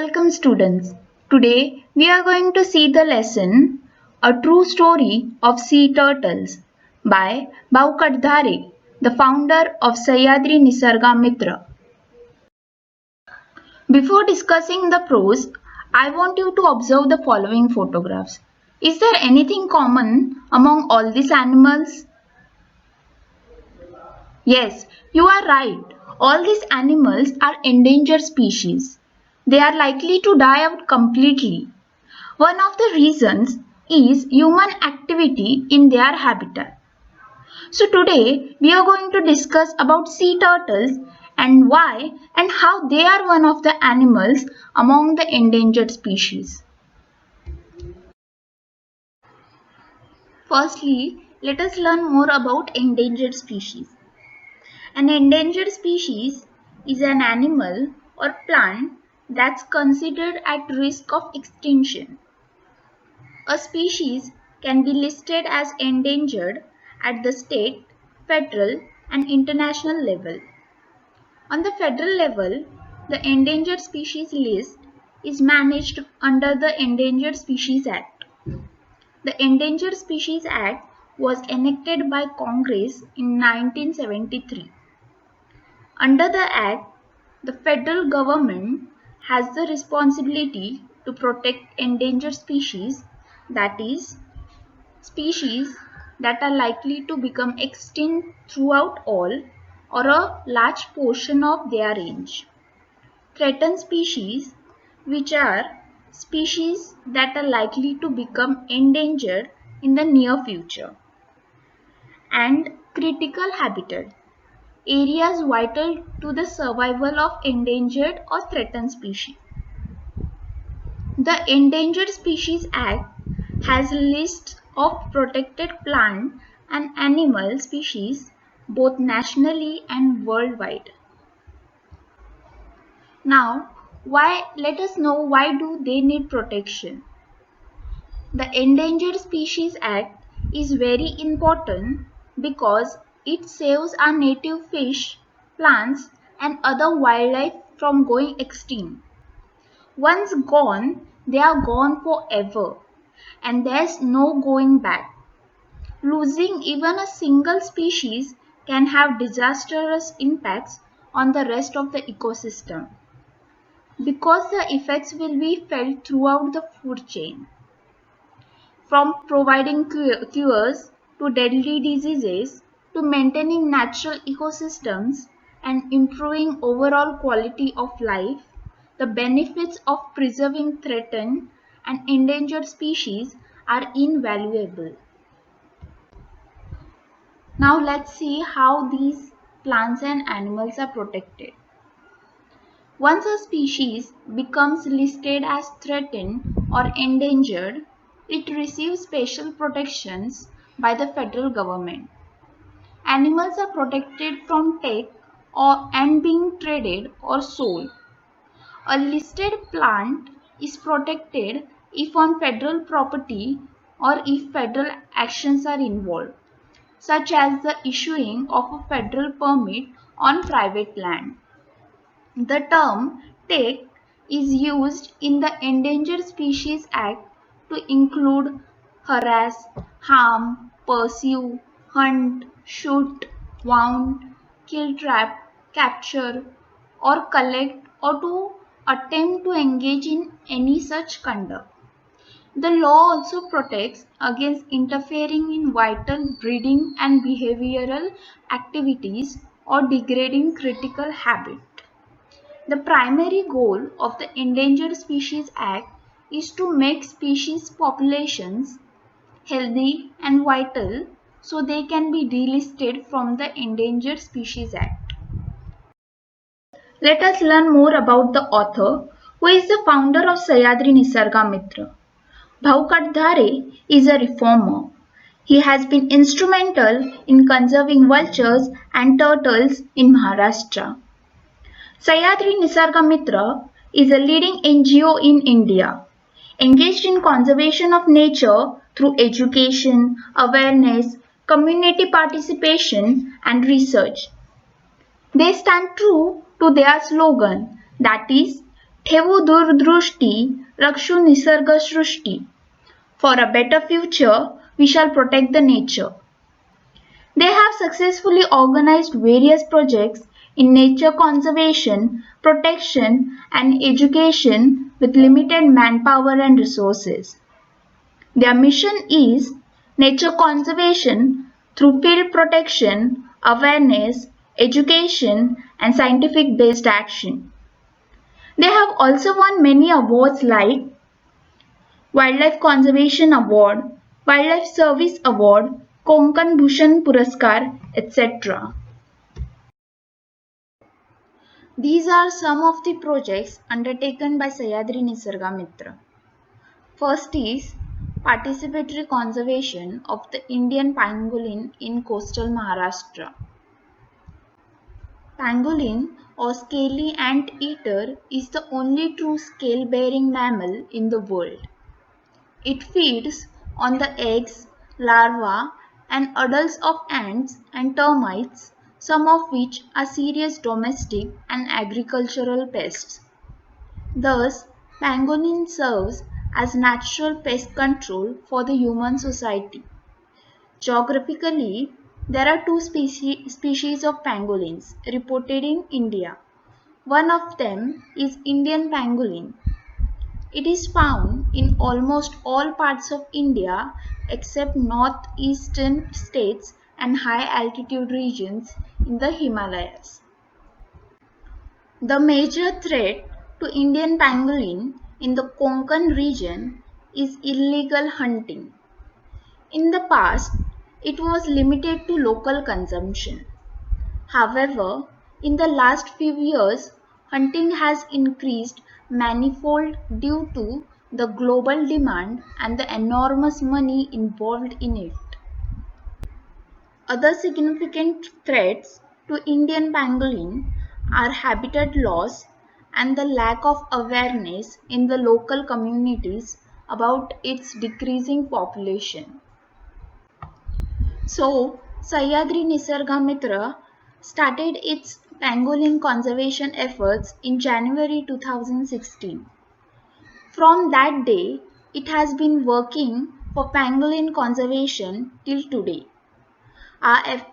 Welcome students. Today we are going to see the lesson A True Story of Sea Turtles by Bhau Kadhare, the founder of Sahyadri Nisarga Mitra. Before discussing the prose, I want you to observe the following photographs. Is there anything common among all these animals? Yes, you are right. All these animals are endangered species. They are likely to die out completely. One of the reasons is human activity in their habitat. So today we are going to discuss about sea turtles and why and how they are one of the animals among the endangered species. Firstly, let us learn more about endangered species. An endangered species is an animal or plant that's considered at risk of extinction. A species can be listed as endangered at the state, federal, and international level. On the federal level, the Endangered Species List is managed under the Endangered Species Act. The Endangered Species Act was enacted by Congress in 1973. Under the Act, the federal government has the responsibility to protect endangered species, that is, species that are likely to become extinct throughout all or a large portion of their range. Threatened species, which are species that are likely to become endangered in the near future. And critical habitat, areas vital to the survival of endangered or threatened species. The Endangered Species Act has a list of protected plant and animal species both nationally and worldwide. Now, let us know why do they need protection. The Endangered Species Act is very important because it saves our native fish, plants and other wildlife from going extinct. Once gone, they are gone forever and there's no going back. Losing even a single species can have disastrous impacts on the rest of the ecosystem because the effects will be felt throughout the food chain. From providing cures to deadly diseases to maintaining natural ecosystems and improving overall quality of life, the benefits of preserving threatened and endangered species are invaluable. Now let's see how these plants and animals are protected. Once a species becomes listed as threatened or endangered, it receives special protections by the federal government. Animals are protected from take and being traded or sold. A listed plant is protected if on federal property or if federal actions are involved, such as the issuing of a federal permit on private land. The term take is used in the Endangered Species Act to include harass, harm, pursue, hunt, shoot, wound, kill, trap, capture, or collect or to attempt to engage in any such conduct. The law also protects against interfering in vital breeding and behavioral activities or degrading critical habit. The primary goal of the Endangered Species Act is to make species populations healthy and vital so they can be delisted from the Endangered Species Act. Let us learn more about the author, who is the founder of Sahyadri Nisarga Mitra. Bhau Kadhare is a reformer. He has been instrumental in conserving vultures and turtles in Maharashtra. Sahyadri Nisarga Mitra is a leading NGO in India, engaged in conservation of nature through education, awareness, community participation, and research. They stand true to their slogan, that is, ठेवू दूरदृष्टी, रक्षू निसर्गसृष्टी. For a better future, we shall protect the nature. They have successfully organized various projects in nature conservation, protection, and education with limited manpower and resources. Their mission is nature conservation through field protection, awareness, education, and scientific based action. They have also won many awards like Wildlife Conservation Award, Wildlife Service Award, Konkan Bhushan Puraskar, etc. These are some of the projects undertaken by Sahyadri Nisarga Mitra. First is participatory conservation of the Indian pangolin in coastal Maharashtra. Pangolin or scaly anteater is the only true scale-bearing mammal in the world. It feeds on the eggs, larvae, and adults of ants and termites, some of which are serious domestic and agricultural pests. Thus, pangolin serves as natural pest control for the human society. Geographically, there are two species of pangolins reported in India. One of them is Indian pangolin. It is found in almost all parts of India except northeastern states and high altitude regions in the Himalayas. The major threat to Indian pangolin in the Konkan region is illegal hunting. In the past, it was limited to local consumption. However, in the last few years, hunting has increased manifold due to the global demand and the enormous money involved in it. Other significant threats to Indian pangolin are habitat loss and the lack of awareness in the local communities about its decreasing population. So, Sahyadri Nisarga Mitra started its pangolin conservation efforts in January 2016. From that day, it has been working for pangolin conservation till today.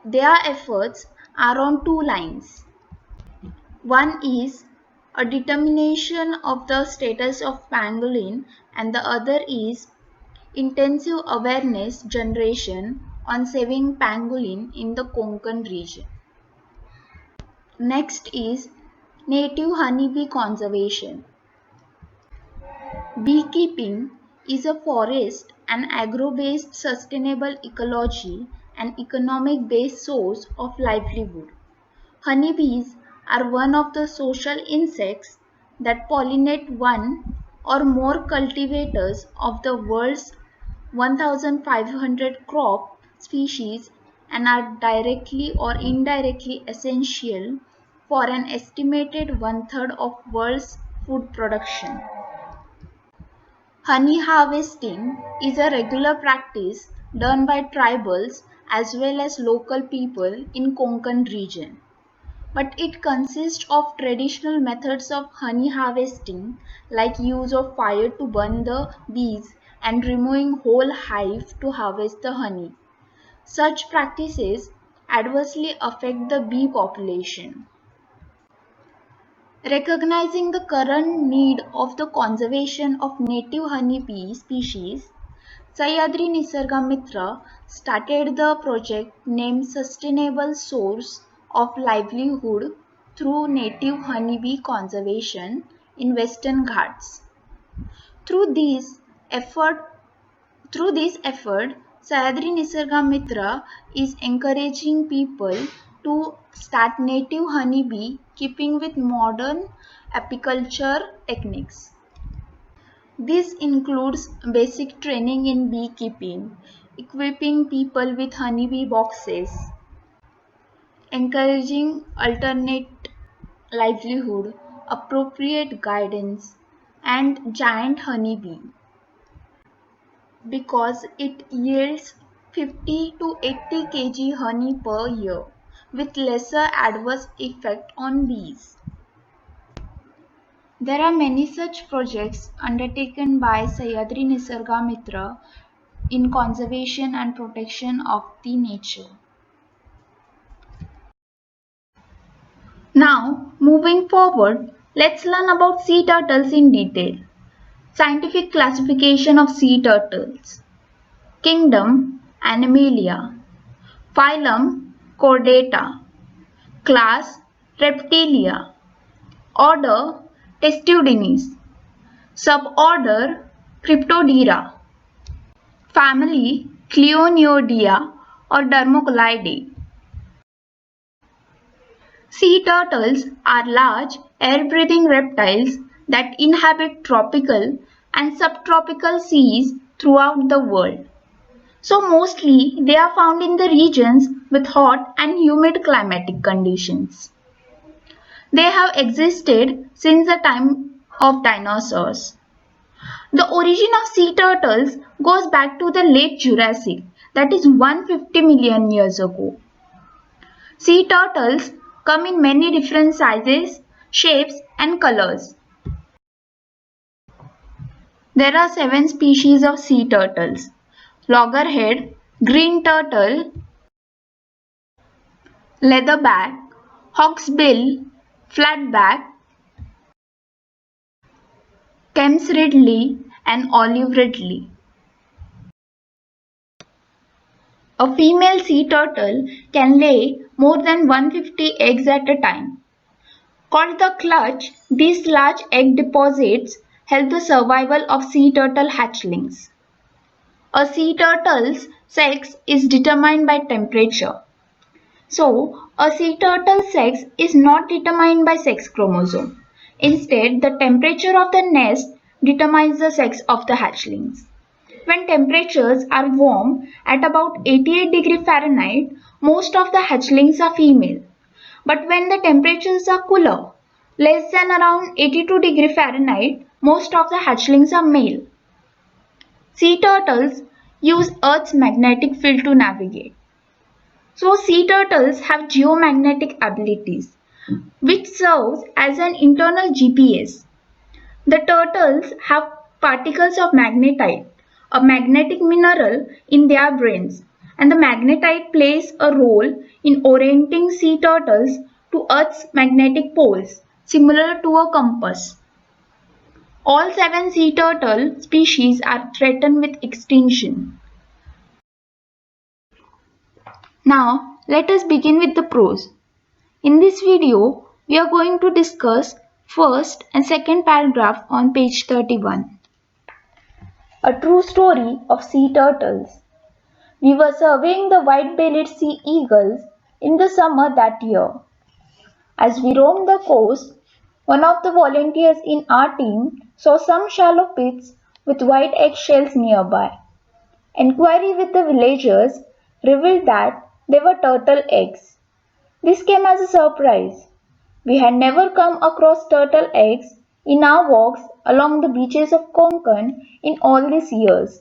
Their efforts are on two lines. One is a determination of the status of pangolin, and the other is intensive awareness generation on saving pangolin in the Konkan region. Next is native honeybee conservation. Beekeeping is a forest and agro-based sustainable ecology and economic-based source of livelihood. Honeybees are one of the social insects that pollinate one or more cultivators of the world's 1,500 crop species and are directly or indirectly essential for an estimated one-third of world's food production. Honey harvesting is a regular practice done by tribals as well as local people in Konkan region. But it consists of traditional methods of honey harvesting like use of fire to burn the bees and removing whole hive to harvest the honey. Such practices adversely affect the bee population. Recognizing the current need of the conservation of native honeybee species, Sahyadri Nisarga Mitra started the project named Sustainable Source of Livelihood through Native Honeybee Conservation in Western Ghats. Through this effort, through this effort, Sahyadri Nisarga Mitra is encouraging people to start native honeybee keeping with modern apiculture techniques. This includes basic training in beekeeping, equipping people with honeybee boxes, encouraging alternate livelihood, appropriate guidance, and giant honeybee because it yields 50 to 80 kg honey per year with lesser adverse effect on bees. There are many such projects undertaken by Sahyadri Nisarga Mitra in conservation and protection of the nature. Now, moving forward, let's learn about sea turtles in detail. Scientific classification of sea turtles. Kingdom Animalia. Phylum Chordata. Class Reptilia. Order Testudines. Suborder Cryptodira. Family Cleonioidea or Dermocolidae. Sea turtles are large, air-breathing reptiles that inhabit tropical and subtropical seas throughout the world. So mostly they are found in the regions with hot and humid climatic conditions. They have existed since the time of dinosaurs. The origin of sea turtles goes back to the late Jurassic, that is 150 million years ago. Sea turtles come in many different sizes, shapes and colors. There are 7 species of sea turtles: loggerhead, green turtle, leatherback, hawksbill, flatback, Thames ridley and olive ridley. A female sea turtle can lay more than 150 eggs at a time. Called the clutch, these large egg deposits help the survival of sea turtle hatchlings. A sea turtle's sex is determined by temperature. So, a sea turtle's sex is not determined by sex chromosome. Instead, the temperature of the nest determines the sex of the hatchlings. When temperatures are warm at about 88°F, most of the hatchlings are female. But when the temperatures are cooler, less than around 82°F, most of the hatchlings are male. Sea turtles use Earth's magnetic field to navigate. So sea turtles have geomagnetic abilities, which serves as an internal GPS. The turtles have particles of magnetite, a magnetic mineral, in their brains, and the magnetite plays a role in orienting sea turtles to Earth's magnetic poles, similar to a compass. All 7 sea turtle species are threatened with extinction. Now, let us begin with the pros. In this video, we are going to discuss first and second paragraph on page 31. A true story of sea turtles. We were surveying the white-bellied sea eagles in the summer that year. As we roamed the coast, one of the volunteers in our team saw some shallow pits with white eggshells nearby. Enquiry with the villagers revealed that they were turtle eggs. This came as a surprise. We had never come across turtle eggs in our walks along the beaches of Konkan in all these years.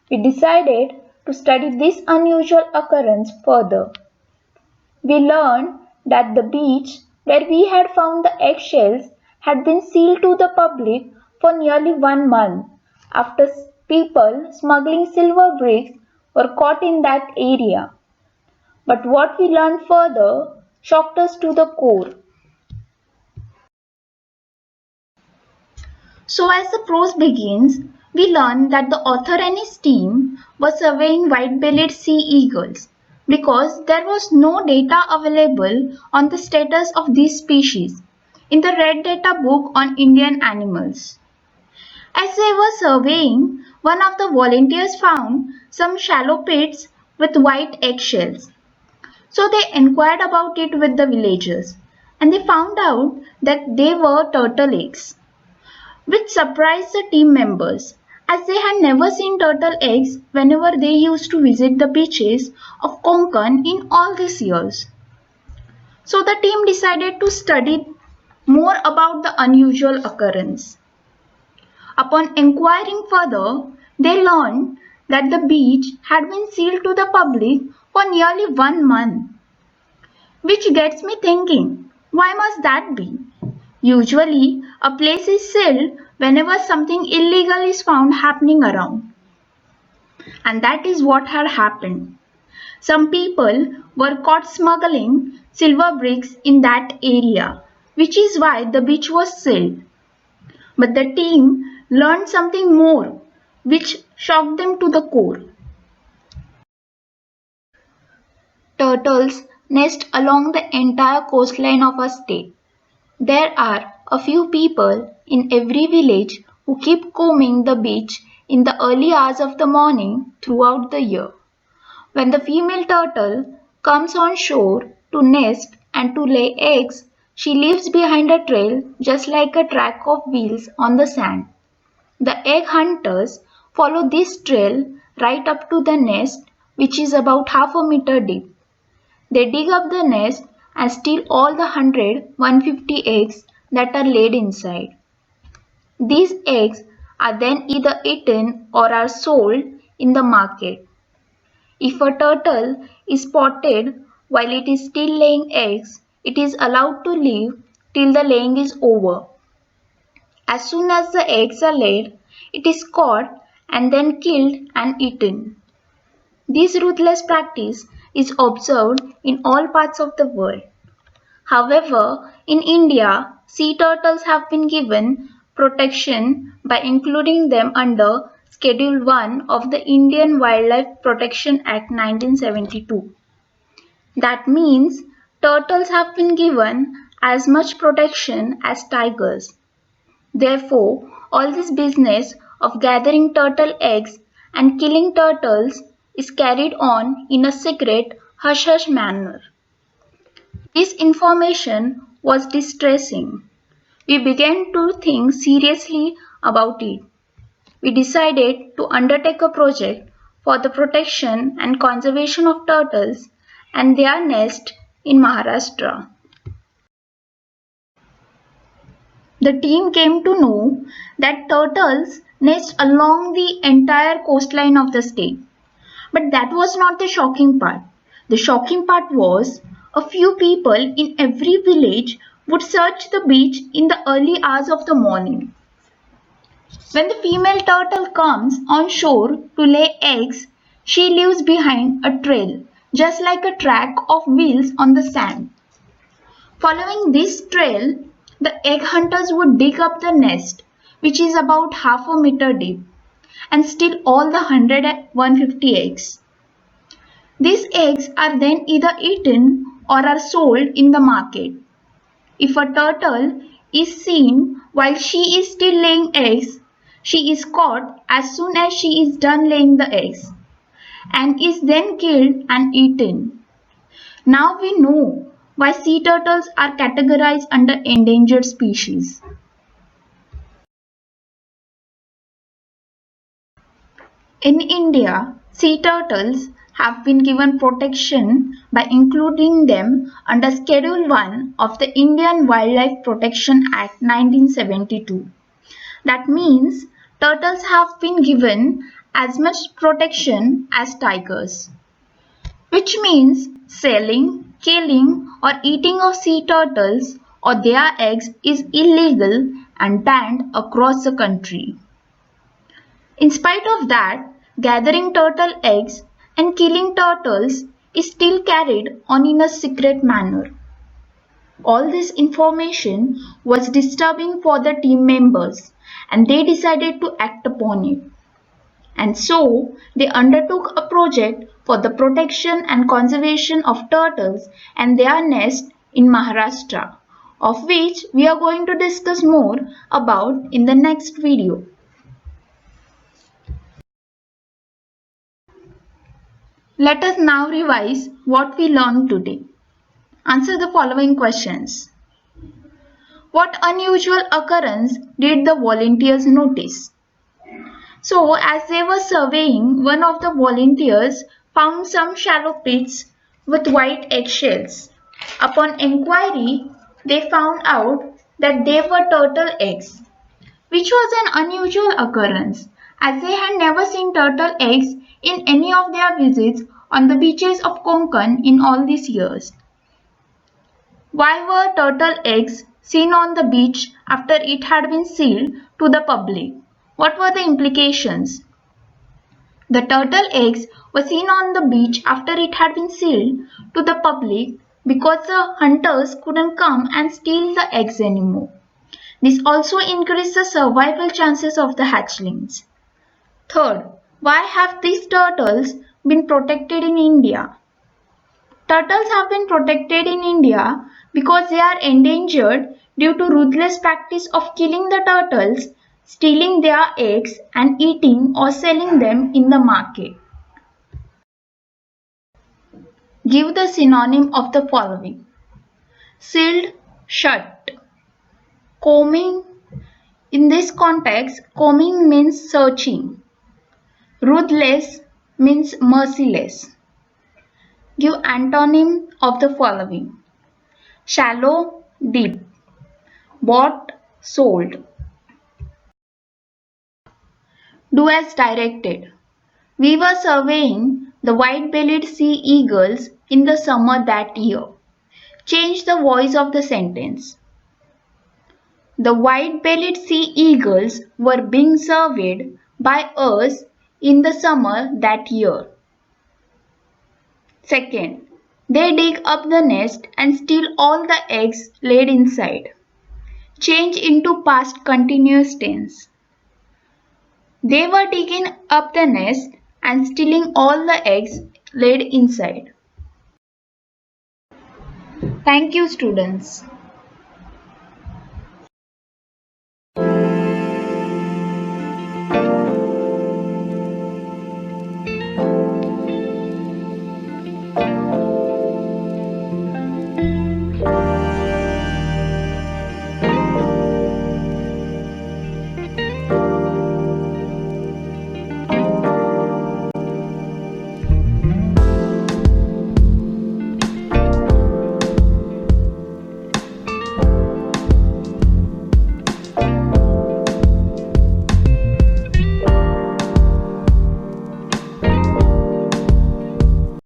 We decided to study this unusual occurrence further. We learned that the beach where we had found the eggshells had been sealed to the public for nearly 1 month after people smuggling silver bricks were caught in that area. But what we learned further shocked us to the core. So as the prose begins, we learn that the author and his team were surveying white-bellied sea eagles because there was no data available on the status of these species in the Red Data book on Indian animals. As they were surveying, one of the volunteers found some shallow pits with white eggshells. So they inquired about it with the villagers and they found out that they were turtle eggs, which surprised the team members as they had never seen turtle eggs whenever they used to visit the beaches of Konkan in all these years. So the team decided to study more about the unusual occurrence. Upon inquiring further, they learned that the beach had been sealed to the public for nearly 1 month. Which gets me thinking, why must that be? Usually, a place is sealed whenever something illegal is found happening around. And that is what had happened. Some people were caught smuggling silver bricks in that area, which is why the beach was sealed. But the team learned something more, which shocked them to the core. Turtles nest along the entire coastline of a state. There are a few people in every village who keep combing the beach in the early hours of the morning throughout the year. When the female turtle comes on shore to nest and to lay eggs, she leaves behind a trail just like a track of wheels on the sand. The egg hunters follow this trail right up to the nest, which is about half a meter deep. They dig up the nest and steal all the 150 eggs that are laid inside. These eggs are then either eaten or are sold in the market. If a turtle is spotted while it is still laying eggs, it is allowed to leave till the laying is over. As soon as the eggs are laid, it is caught and then killed and eaten. This ruthless practice is observed in all parts of the world. However, in India, sea turtles have been given protection by including them under Schedule 1 of the Indian Wildlife Protection Act 1972. That means turtles have been given as much protection as tigers. Therefore, all this business of gathering turtle eggs and killing turtles is carried on in a secret, hush-hush manner. This information was distressing. We began to think seriously about it. We decided to undertake a project for the protection and conservation of turtles and their nest in Maharashtra. The team came to know that turtles nest along the entire coastline of the state. But that was not the shocking part. The shocking part was a few people in every village would search the beach in the early hours of the morning. When the female turtle comes on shore to lay eggs, she leaves behind a trail, just like a track of wheels on the sand. Following this trail, the egg hunters would dig up the nest, which is about half a meter deep, and steal all the 150 eggs. These eggs are then either eaten or are sold in the market. If a turtle is seen while she is still laying eggs, she is caught as soon as she is done laying the eggs and is then killed and eaten. Now we know why sea turtles are categorized under endangered species. In India, sea turtles have been given protection by including them under Schedule 1 of the Indian Wildlife Protection Act 1972. That means turtles have been given as much protection as tigers, which means selling, killing, or eating of sea turtles or their eggs is illegal and banned across the country. In spite of that, gathering turtle eggs and killing turtles is still carried on in a secret manner. All this information was disturbing for the team members and they decided to act upon it. And so they undertook a project for the protection and conservation of turtles and their nest in Maharashtra, of which we are going to discuss more about in the next video. Let us now revise what we learned today. Answer the following questions. What unusual occurrence did the volunteers notice? So, as they were surveying, one of the volunteers found some shallow pits with white eggshells. Upon inquiry, they found out that they were turtle eggs, which was an unusual occurrence as they had never seen turtle eggs in any of their visits on the beaches of Konkan in all these years. Why were turtle eggs seen on the beach after it had been sealed to the public. What were the implications? The turtle eggs were seen on the beach after it had been sealed to the public because the hunters couldn't come and steal the eggs anymore. This also increased the survival chances of the hatchlings. Third, why have these turtles been protected in India? Turtles have been protected in India because they are endangered due to ruthless practice of killing the turtles, stealing their eggs and eating or selling them in the market. Give the synonym of the following. Sealed, shut. Combing. In this context, combing means searching. Ruthless means merciless. Give antonym of the following. Shallow, deep. Bought, sold. Do as directed. We were surveying the white-bellied sea eagles in the summer that year. Change the voice of the sentence. The white-bellied sea eagles were being surveyed by us in the summer that year. Second, they dig up the nest and steal all the eggs laid inside. Change into past continuous tense. They were digging up the nest and stealing all the eggs laid inside. Thank you, students.